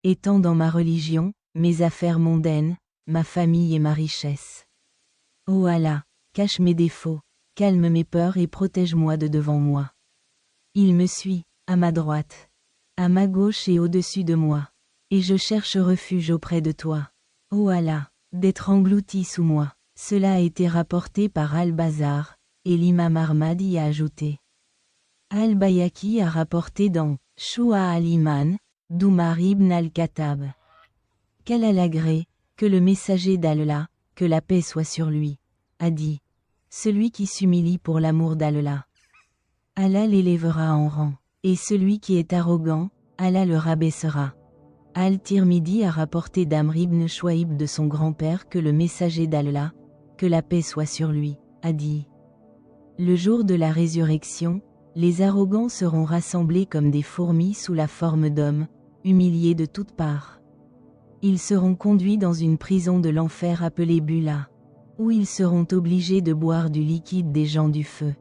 étant dans ma religion, mes affaires mondaines, ma famille et ma richesse. Ô Allah, cache mes défauts, calme mes peurs et protège-moi de devant moi. Il me suit, à ma droite, à ma gauche et au-dessus de moi, et je cherche refuge auprès de toi. Ô Allah, d'être englouti sous moi. Cela a été rapporté par Al-Bazar, et l'imam Ahmad y a ajouté. Al-Bayhaqi a rapporté dans Shu'a al-Iman, d'Umar ibn al-Khattab. Quel a l'agré, que le messager d'Allah, que la paix soit sur lui, a dit. Celui qui s'humilie pour l'amour d'Allah, Allah l'élèvera en rang, et celui qui est arrogant, Allah le rabaissera. Al-Tirmidhi a rapporté d'Amr ibn Shuaib de son grand-père que le messager d'Allah, que la paix soit sur lui, a dit. Le jour de la résurrection, les arrogants seront rassemblés comme des fourmis sous la forme d'hommes, humiliés de toutes parts. Ils seront conduits dans une prison de l'enfer appelée Bula, où ils seront obligés de boire du liquide des gens du feu.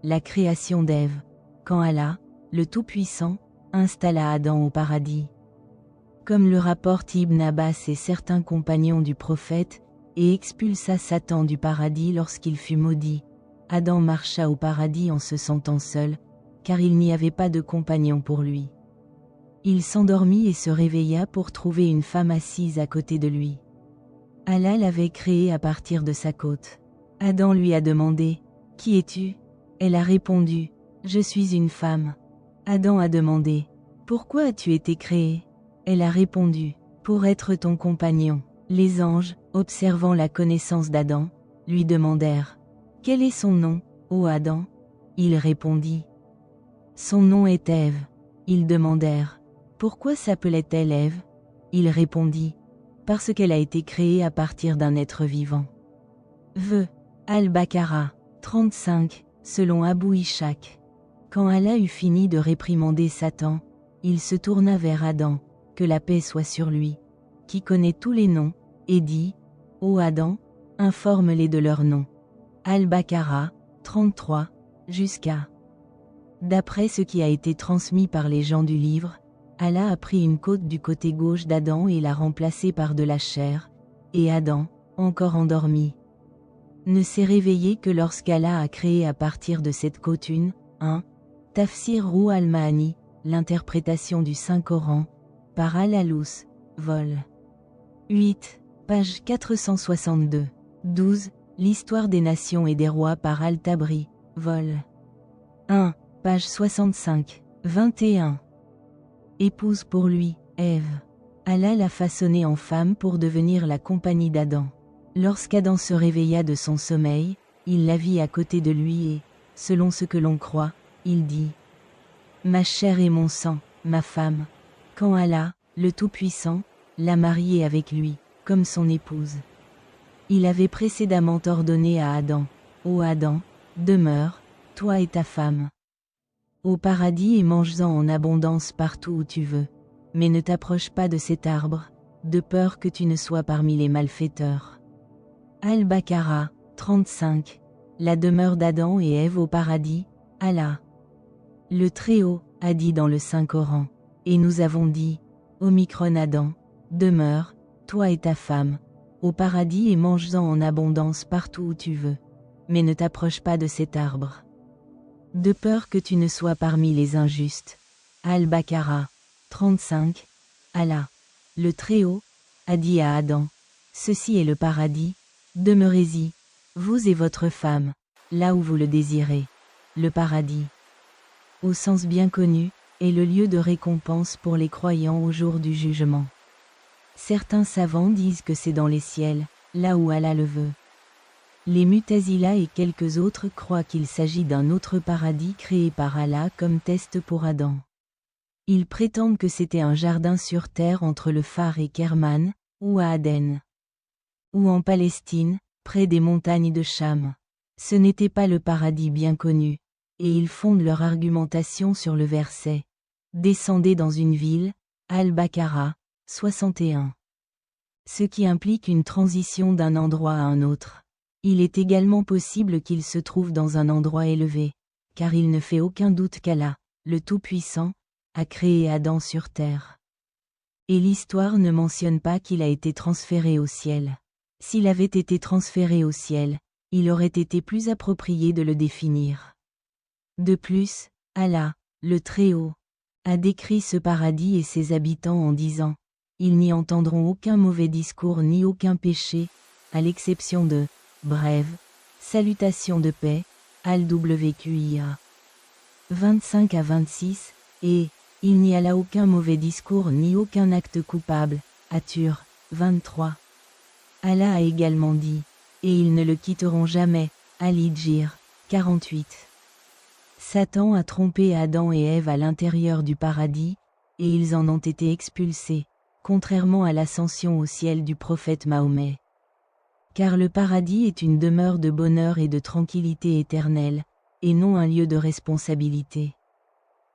La création d'Ève, quand Allah, le Tout-Puissant, installa Adam au paradis. Comme le rapportent Ibn Abbas et certains compagnons du prophète, et expulsa Satan du paradis lorsqu'il fut maudit. Adam marcha au paradis en se sentant seul, car il n'y avait pas de compagnon pour lui. Il s'endormit et se réveilla pour trouver une femme assise à côté de lui. Allah l'avait créée à partir de sa côte. Adam lui a demandé, « Qui es-tu » Elle a répondu, « Je suis une femme. » Adam a demandé, « Pourquoi as-tu été créé » Elle a répondu, « Pour être ton compagnon. » Les anges, observant la connaissance d'Adam, lui demandèrent, « Quel est son nom, ô Adam » Il répondit, « Son nom est Ève. » Ils demandèrent, « Pourquoi s'appelait-elle Ève » Il répondit, « Parce qu'elle a été créée à partir d'un être vivant. » Al-Baqarah 35, selon Abu Ishaq. Quand Allah eut fini de réprimander Satan, il se tourna vers Adam, que la paix soit sur lui, qui connaît tous les noms, et dit, « Ô Adam, informe-les de leurs noms. » Al-Baqarah 33, jusqu'à. D'après ce qui a été transmis par les gens du livre, Allah a pris une côte du côté gauche d'Adam et l'a remplacée par de la chair, et Adam, encore endormi, ne s'est réveillé que lorsqu'Allah a créé à partir de cette côte Tafsir Ruh al-Ma'ani, l'interprétation du Saint-Coran, par Al-Alous, vol. 8, page 462. 12, l'histoire des nations et des rois par Al-Tabri, vol. 1, page 65. 21. Épouse pour lui, Ève. Allah l'a façonnée en femme pour devenir la compagnie d'Adam. Lorsqu'Adam se réveilla de son sommeil, il la vit à côté de lui et, selon ce que l'on croit, il dit « Ma chair et mon sang, ma femme », quand Allah, le Tout-Puissant, l'a mariée avec lui, comme son épouse. Il avait précédemment ordonné à Adam, « Ô Adam, demeure, toi et ta femme, au paradis et mange-en en abondance partout où tu veux, mais ne t'approche pas de cet arbre, de peur que tu ne sois parmi les malfaiteurs. » Al-Baqarah 35. La demeure d'Adam et Ève au paradis, Allah, le Très-Haut, a dit dans le Saint-Coran, et nous avons dit, Omicron Adam, demeure, toi et ta femme, au paradis et mange-en en abondance partout où tu veux, mais ne t'approche pas de cet arbre, de peur que tu ne sois parmi les injustes. Al-Baqarah 35. Allah, le Très-Haut, a dit à Adam, ceci est le paradis, demeurez-y, vous et votre femme, là où vous le désirez. Le paradis, au sens bien connu, est le lieu de récompense pour les croyants au jour du jugement. Certains savants disent que c'est dans les ciels, là où Allah le veut. Les Mu'tazila et quelques autres croient qu'il s'agit d'un autre paradis créé par Allah comme test pour Adam. Ils prétendent que c'était un jardin sur terre entre le phare et Kerman, ou à Aden, ou en Palestine, près des montagnes de Cham. Ce n'était pas le paradis bien connu, et ils fondent leur argumentation sur le verset « Descendez dans une ville » Al-Baqarah 61. Ce qui implique une transition d'un endroit à un autre. Il est également possible qu'il se trouve dans un endroit élevé, car il ne fait aucun doute qu'Allah, le Tout-Puissant, a créé Adam sur terre. Et l'histoire ne mentionne pas qu'il a été transféré au ciel. S'il avait été transféré au ciel, il aurait été plus approprié de le définir. De plus, Allah, le Très-Haut, a décrit ce paradis et ses habitants en disant « Ils n'y entendront aucun mauvais discours ni aucun péché, à l'exception de « brève, salutation de paix » Al-WQIA 25 à 26, et « Il n'y a là aucun mauvais discours ni aucun acte coupable » Atur 23. Allah a également dit « Et ils ne le quitteront jamais » Al-Hijr 48. Satan a trompé Adam et Ève à l'intérieur du paradis, et ils en ont été expulsés, contrairement à l'ascension au ciel du prophète Mahomet. Car le paradis est une demeure de bonheur et de tranquillité éternelle, et non un lieu de responsabilité.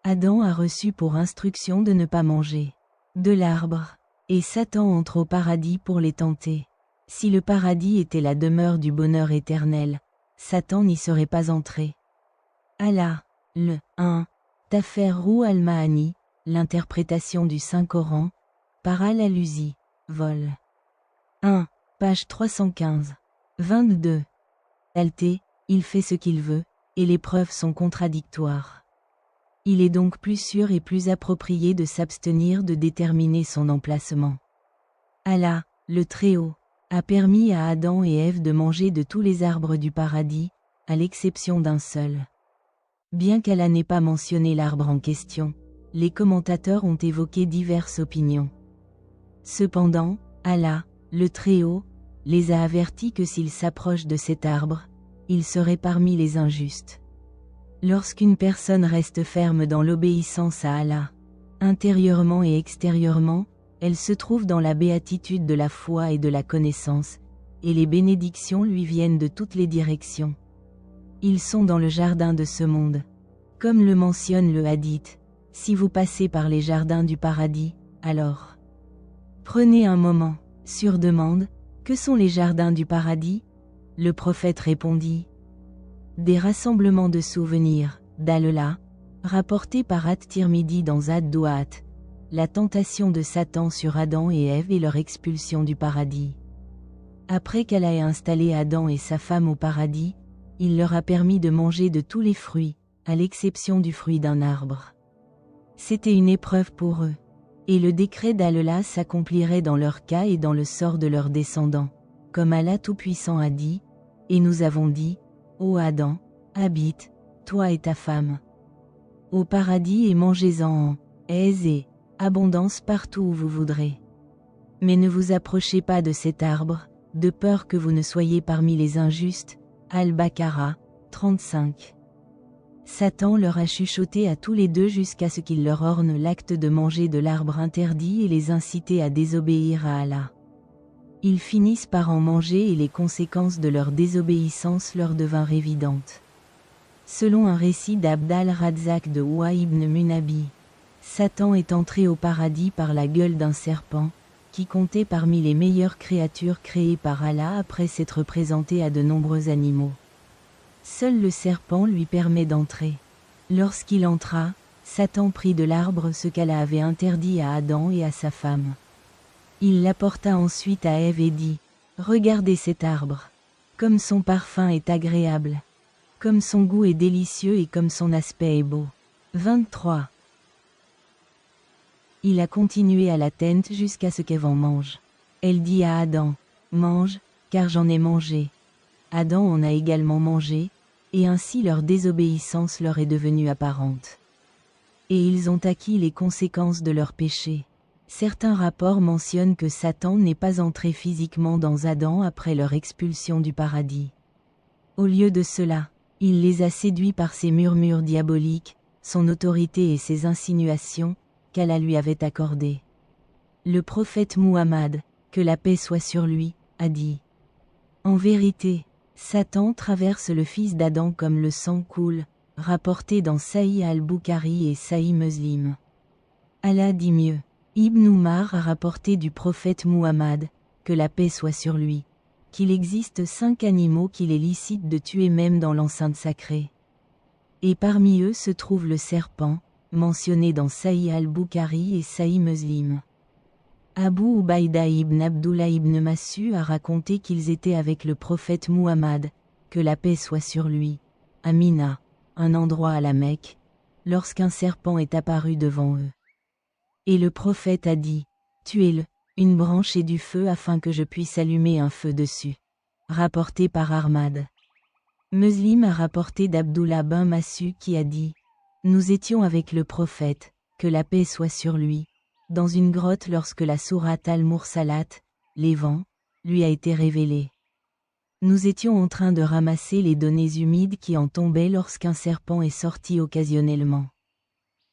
Adam a reçu pour instruction de ne pas manger de l'arbre, et Satan entre au paradis pour les tenter. Si le paradis était la demeure du bonheur éternel, Satan n'y serait pas entré. Allah, le 1, Tafsir al-Ma'ani, l'interprétation du Saint-Coran, par Al-Alusi, vol. 1, page 315. 22. Alté, il fait ce qu'il veut, et les preuves sont contradictoires. Il est donc plus sûr et plus approprié de s'abstenir de déterminer son emplacement. Allah, le Très-Haut, a permis à Adam et Ève de manger de tous les arbres du paradis, à l'exception d'un seul. Bien qu'Allah n'ait pas mentionné l'arbre en question, les commentateurs ont évoqué diverses opinions. Cependant, Allah, le Très-Haut, les a avertis que s'ils s'approchent de cet arbre, ils seraient parmi les injustes. Lorsqu'une personne reste ferme dans l'obéissance à Allah, intérieurement et extérieurement, elle se trouve dans la béatitude de la foi et de la connaissance, et les bénédictions lui viennent de toutes les directions. Ils sont dans le jardin de ce monde. Comme le mentionne le hadith, si vous passez par les jardins du paradis, alors prenez un moment, sur demande, que sont les jardins du paradis? Le prophète répondit, des rassemblements de souvenirs, d'Allah, rapportés par At-Tirmidhi dans Ad-Du'at, la tentation de Satan sur Adam et Ève et leur expulsion du paradis. Après qu'Allah ait installé Adam et sa femme au paradis, il leur a permis de manger de tous les fruits, à l'exception du fruit d'un arbre. C'était une épreuve pour eux, et le décret d'Allah s'accomplirait dans leur cas et dans le sort de leurs descendants, comme Allah Tout-Puissant a dit, et nous avons dit, ô Adam, habite, toi et ta femme, au paradis et mangez-en en aise et abondance partout où vous voudrez. Mais ne vous approchez pas de cet arbre, de peur que vous ne soyez parmi les injustes. Al-Baqara 35. Satan leur a chuchoté à tous les deux jusqu'à ce qu'il leur orne l'acte de manger de l'arbre interdit et les inciter à désobéir à Allah. Ils finissent par en manger et les conséquences de leur désobéissance leur devinrent évidentes. Selon un récit d'Abd al-Razzaq de Ouah ibn Munabi, Satan est entré au paradis par la gueule d'un serpent, qui comptait parmi les meilleures créatures créées par Allah après s'être présenté à de nombreux animaux. Seul le serpent lui permet d'entrer. Lorsqu'il entra, Satan prit de l'arbre ce qu'Allah avait interdit à Adam et à sa femme. Il l'apporta ensuite à Ève et dit, « Regardez cet arbre. Comme son parfum est agréable. Comme son goût est délicieux et comme son aspect est beau. » 23. Il a continué à la tente jusqu'à ce qu'Ève en mange. Elle dit à Adam, « Mange, car j'en ai mangé. » Adam en a également mangé, et ainsi leur désobéissance leur est devenue apparente. Et ils ont acquis les conséquences de leur péché. Certains rapports mentionnent que Satan n'est pas entré physiquement dans Adam après leur expulsion du paradis. Au lieu de cela, il les a séduits par ses murmures diaboliques, son autorité et ses insinuations, qu'Allah lui avait accordées. Le prophète Muhammad, que la paix soit sur lui, a dit, « En vérité, Satan traverse le fils d'Adam comme le sang coule, rapporté dans Sahih al-Bukhari et Sahih Muslim. » Allah dit mieux. Ibn Umar a rapporté du prophète Muhammad, que la paix soit sur lui, qu'il existe 5 animaux qu'il est licite de tuer même dans l'enceinte sacrée. Et parmi eux se trouve le serpent, mentionné dans Sahih al-Bukhari et Sahih Muslim. Abu Ubaïda ibn Abdullah ibn Mas'ud a raconté qu'ils étaient avec le prophète Muhammad, que la paix soit sur lui, à Mina, un endroit à la Mecque, lorsqu'un serpent est apparu devant eux. Et le prophète a dit, tuez-le, une branche et du feu afin que je puisse allumer un feu dessus. Rapporté par Ahmad. Muslim a rapporté d'Abdullah bin Mas'ud qui a dit, nous étions avec le prophète, que la paix soit sur lui, dans une grotte lorsque la sourate Al-Mursalat, les vents, lui a été révélée. Nous étions en train de ramasser les données humides qui en tombaient lorsqu'un serpent est sorti occasionnellement.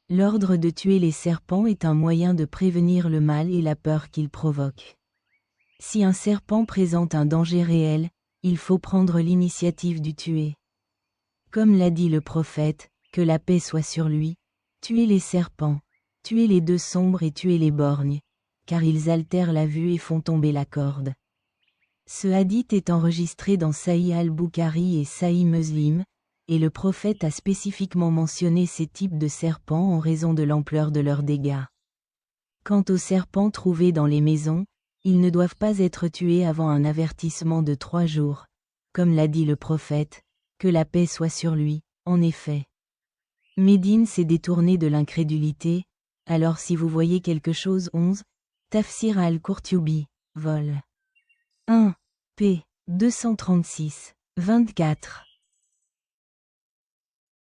L'ordre de tuer les serpents est un moyen de prévenir le mal et la peur qu'ils provoquent. Si un serpent présente un danger réel, il faut prendre l'initiative du tuer. Comme l'a dit le prophète, que la paix soit sur lui, tuez les serpents, tuez les deux sombres et tuez les borgnes, car ils altèrent la vue et font tomber la corde. Ce hadith est enregistré dans Sahih al-Bukhari et Sahih Muslim, et le prophète a spécifiquement mentionné ces types de serpents en raison de l'ampleur de leurs dégâts. Quant aux serpents trouvés dans les maisons, ils ne doivent pas être tués avant un avertissement de 3 jours, comme l'a dit le prophète, que la paix soit sur lui, en effet. Médine s'est détourné de l'incrédulité, alors si vous voyez quelque chose 11, Tafsir al-Qurtubi, vol. 1. p. 236, 24.